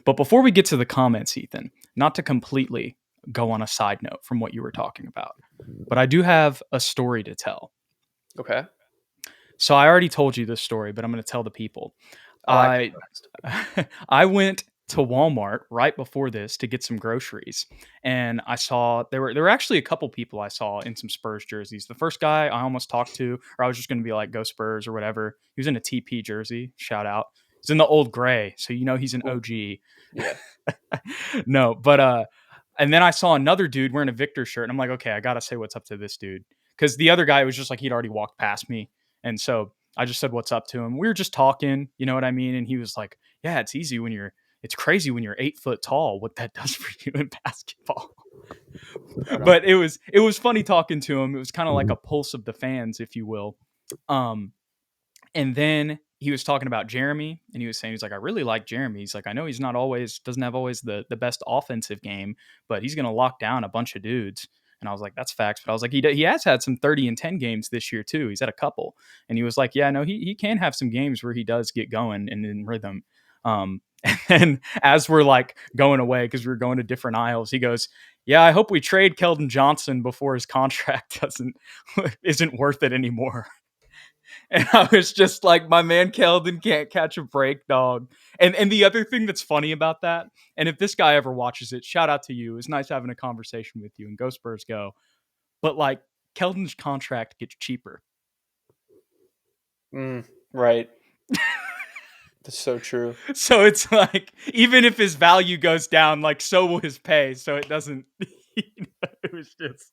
But before we get to the comments, Ethan, not to completely go on a side note from what you were talking about, but I do have a story to tell. Okay. So I already told you this story, but I'm going to tell the people. I like I I went to Walmart right before this to get some groceries, and I saw there were actually a couple people I saw in some Spurs jerseys. The first guy I almost talked to, or I was just going to be like, "Go Spurs" or whatever. He was in a TP jersey. Shout out. He's in the old gray, so you know he's an OG. Yeah. No, but and then I saw another dude wearing a Victor shirt, and I'm like, okay, I gotta say what's up to this dude, because the other guy was just like he'd already walked past me, and so I just said what's up to him. We were just talking, you know what I mean? And he was like, yeah, it's crazy when you're 8 foot tall, what that does for you in basketball. But it was funny talking to him. It was kind of like a pulse of the fans, if you will. Um, and then he was talking about Jeremy, and he was saying, he's like, I really like Jeremy. He's like, I know he's not always, doesn't have always the best offensive game, but he's going to lock down a bunch of dudes. And I was like, that's facts. But I was like, he has had some 30 and 10 games this year too. He's had a couple. And he was like, yeah, no, he can have some games where he does get going and in rhythm. And then as we're like going away, because we were going to different aisles, he goes, yeah, I hope we trade Keldon Johnson before his contract isn't worth it anymore. And I was just like, my man Keldon can't catch a break, dog. And the other thing that's funny about that, and if this guy ever watches it, shout out to you. It's nice having a conversation with you, and go Spurs go. But like, Keldon's contract gets cheaper. Right. That's so true. So it's like, even if his value goes down, like, so will his pay. So it doesn't, it was just,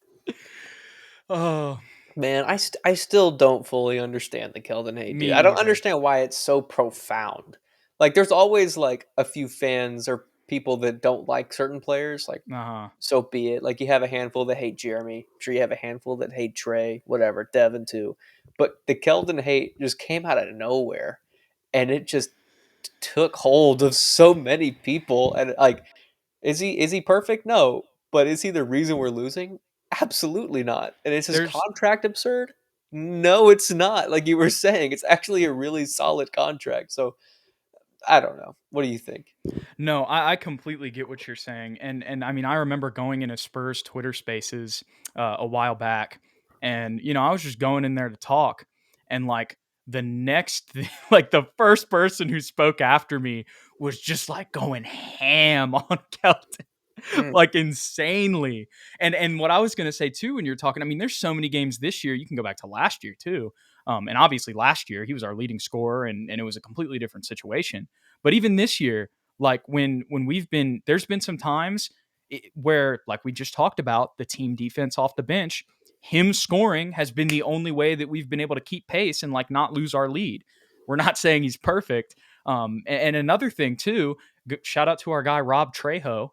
oh, Man, I still don't fully understand the Keldon hate, dude. me I don't either. understand why it's so profound. Like, there's always like a few fans or people that don't like certain players. Like, Uh-huh. so be it. Like, you have a handful that hate Jeremy. I'm sure you have a handful that hate Trey, whatever, Devin too. But the Keldon hate just came out of nowhere, and it just took hold of so many people. And like, is he perfect? No. But is he the reason we're losing? Absolutely not. And is his There's contract absurd? No, it's not. Like you were saying, it's actually a really solid contract. So I don't know. What do you think? No, I completely get what you're saying, and I mean, I remember going into Spurs Twitter Spaces a while back, and I was just going in there to talk, and like the next, like the first person who spoke after me was just like going ham on Kelton. Mm, Like insanely. And what I was gonna say too, when you're talking, I mean, there's so many games this year. You can go back to last year too. And obviously last year he was our leading scorer, and it was a completely different situation. But even this year, like when there's been some times where, like we just talked about, the team defense off the bench, him scoring has been the only way that we've been able to keep pace and like not lose our lead. We're not saying he's perfect. And another thing too, shout out to our guy Rob Trejo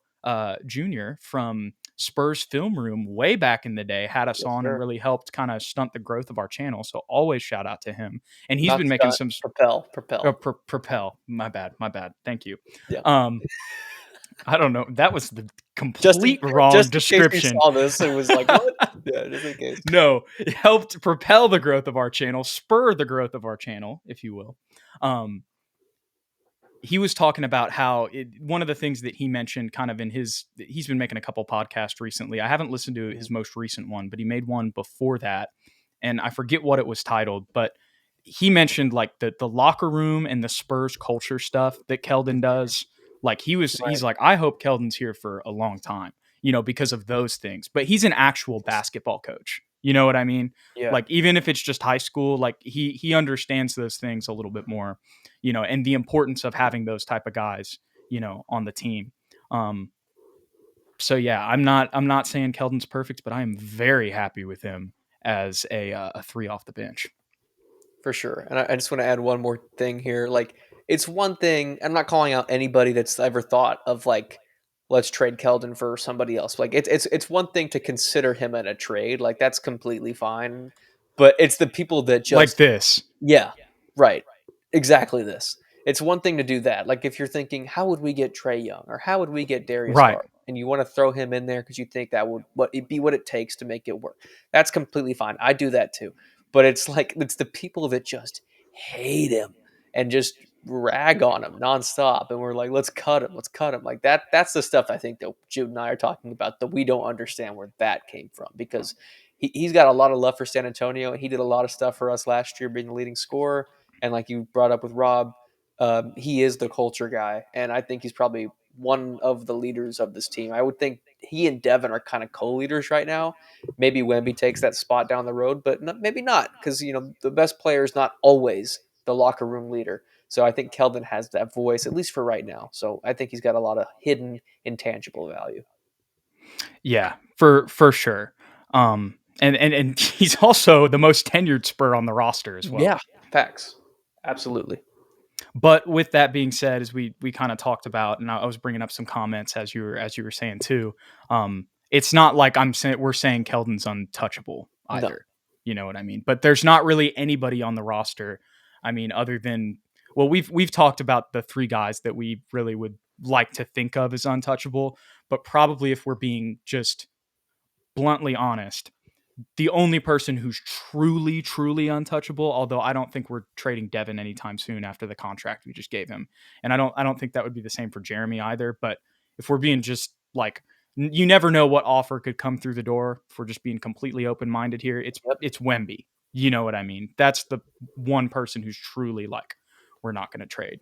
Jr. from Spurs Film Room way back in the day, had us yes, on and sir. really helped kind of stunt the growth of our channel. So always shout out to him. And he's Not been making stunt. some Propel. propel. My bad. Thank you. Yeah. Um, I don't know. That was the Just in, complete wrong just in case you description. saw this, it was like, what? Yeah, just in case. No, it helped propel the growth of our channel, spur the growth of our channel, if you will. He was talking about how one of the things that he mentioned kind of he's been making a couple podcasts recently. I haven't listened to his most recent one, but he made one before that, and I forget what it was titled, but he mentioned like the locker room and the Spurs culture stuff that Keldon does. Like he's like, I hope Keldon's here for a long time, because of those things. But he's an actual basketball coach. You know what I mean? Yeah. Like even if it's just high school, like he understands those things a little bit more, and the importance of having those type of guys, on the team. So yeah, I'm not saying Keldon's perfect, but I am very happy with him as a three off the bench. For sure. And I just want to add one more thing here. Like, it's one thing, I'm not calling out anybody that's ever thought of like, let's trade Keldon for somebody else. Like, it's one thing to consider him in a trade. Like, that's completely fine. But it's the people that Like just, this. yeah, right. Exactly this. It's one thing to do that. Like, if you're thinking, how would we get Trey Young or how would we get Darius Right. Garland? And you want to throw him in there because you think that would be what it takes to make it work. That's completely fine. I do that too. But it's like it's the people that just hate him and just rag on him nonstop, and we're like, let's cut him, let's cut him. Like that's the stuff I think that Jude and I are talking about that we don't understand where that came from, because he's got a lot of love for San Antonio. He did a lot of stuff for us last year, being the leading scorer, and like you brought up with Rob, he is the culture guy, and I think he's probably one of the leaders of this team. I would think he and Devin are kind of co-leaders right now. Maybe Wemby takes that spot down the road, but maybe not, because the best player is not always the locker room leader. So I think Keldon has that voice, at least for right now. So I think he's got a lot of hidden intangible value. Yeah, for sure. And he's also the most tenured Spur on the roster as well. Yeah, facts. Absolutely. But with that being said, as we kind of talked about, and I was bringing up some comments as you were saying too, it's not like we're saying Keldon's untouchable No. either. You know what I mean? But there's not really anybody on the roster. I mean, other than, well, we've talked about the three guys that we really would like to think of as untouchable. But probably, if we're being just bluntly honest, the only person who's truly, truly untouchable, although I don't think we're trading Devin anytime soon after the contract we just gave him. And I don't think that would be the same for Jeremy either. But if we're being just like, you never know what offer could come through the door. If we're just being completely open-minded here, Yep. it's Wemby. You know what I mean? That's the one person who's truly like, we're not going to trade.